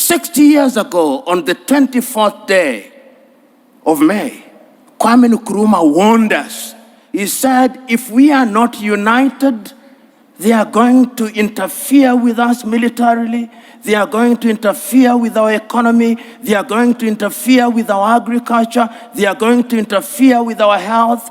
60 years ago, on the 24th day of May, Kwame Nkrumah warned us. He said, if we are not united, they are going to interfere with us militarily. They are going to interfere with our economy. They are going to interfere with our agriculture. They are going to interfere with our health.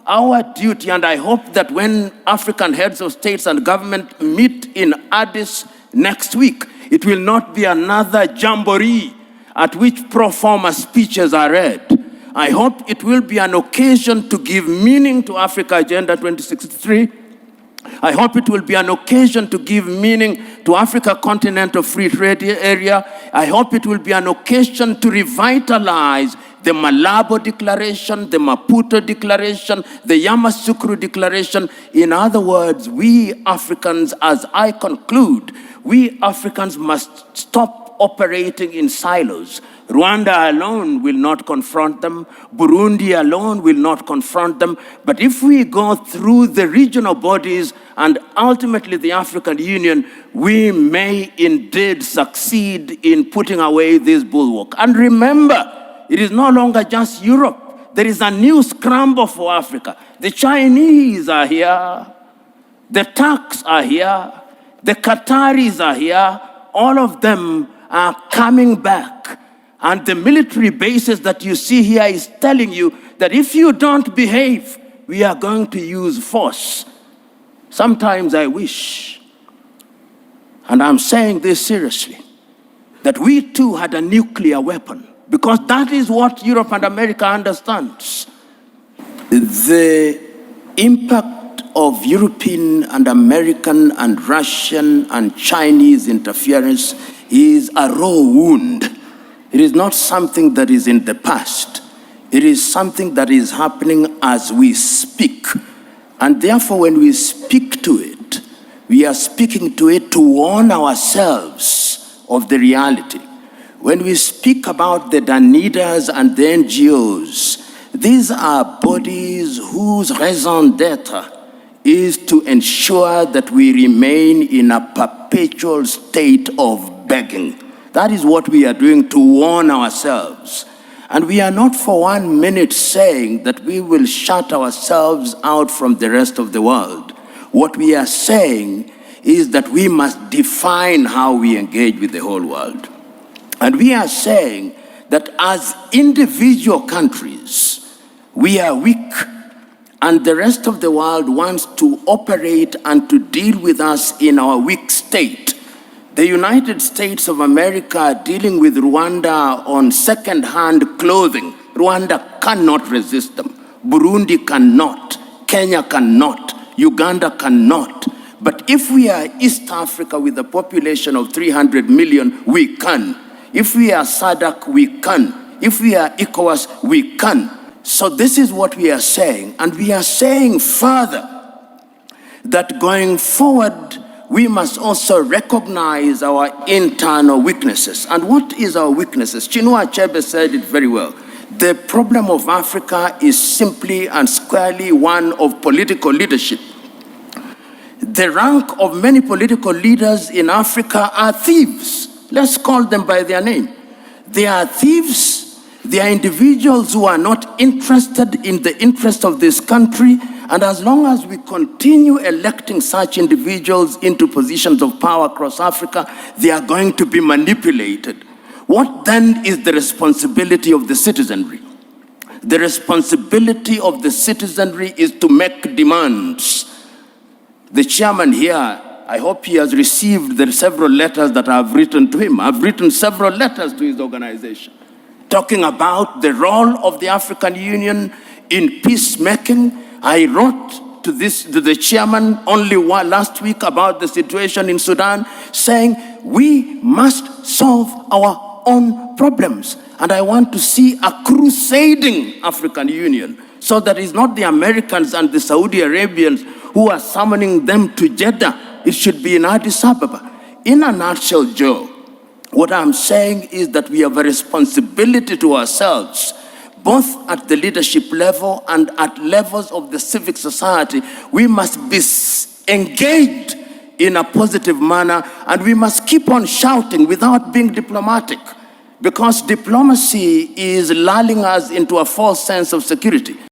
Our duty, and I hope that when African heads of states and government meet in Addis next week, it will not be another jamboree at which pro forma speeches are read. I hope it will be an occasion to give meaning to Africa Agenda 2063. I hope it will be an occasion to give meaning to Africa Continental Free Trade Area. I hope it will be an occasion to revitalize the Malabo Declaration, the Maputo Declaration, the Yamoussoukro Declaration. In other words, we Africans, as I conclude, we Africans must stop operating in silos. Rwanda alone will not confront them. Burundi alone will not confront them. But if we go through the regional bodies and ultimately the African Union, we may indeed succeed in putting away this bulwark. And remember, it is no longer just Europe. There is a new scramble for Africa. The Chinese are here. The Turks are here. The Qataris are here. All of them are coming back. And the military bases that you see here is telling you that if you don't behave, we are going to use force. Sometimes I wish, and I'm saying this seriously, that we too had a nuclear weapon, because that is what Europe and America understands. The impact of European and American and Russian and Chinese interference is a raw wound. It is not something that is in the past. It is something that is happening as we speak. And therefore, when we speak to it, we are speaking to it to warn ourselves of the reality. When we speak about the Danidas and the NGOs, these are bodies whose raison d'etre is to ensure that we remain in a perpetual state of begging. That is what we are doing to warn ourselves. And we are not for 1 minute saying that we will shut ourselves out from the rest of the world. What we are saying is that we must define how we engage with the whole world. And we are saying that as individual countries, we are weak, and the rest of the world wants to operate and to deal with us in our weak state. The United States of America are dealing with Rwanda on second-hand clothing. Rwanda cannot resist them. Burundi cannot. Kenya cannot. Uganda cannot. But if we are East Africa with a population of 300 million, we can. If we are SADC, we can. If we are ECOWAS, we can. So this is what we are saying. And we are saying further that going forward, we must also recognize our internal weaknesses. And what is our weaknesses? Chinua Achebe said it very well. The problem of Africa is simply and squarely one of political leadership. The rank of many political leaders in Africa are thieves. Let's call them by their name. They are thieves. They are individuals who are not interested in the interest of this country. And as long as we continue electing such individuals into positions of power across Africa, they are going to be manipulated. What then is the responsibility of the citizenry? The responsibility of the citizenry is to make demands. The chairman here, I hope he has received the several letters that I have written to him. I've written several letters to his organization, talking about the role of the African Union in peacemaking. I wrote to the chairman only last week about the situation in Sudan, saying we must solve our own problems. And I want to see a crusading African Union, so that it's not the Americans and the Saudi Arabians who are summoning them to Jeddah. It should be in Addis Ababa. In a nutshell, Joe, what I'm saying is that we have a responsibility to ourselves, both at the leadership level and at levels of the civic society. We must be engaged in a positive manner, and we must keep on shouting without being diplomatic, because diplomacy is lulling us into a false sense of security.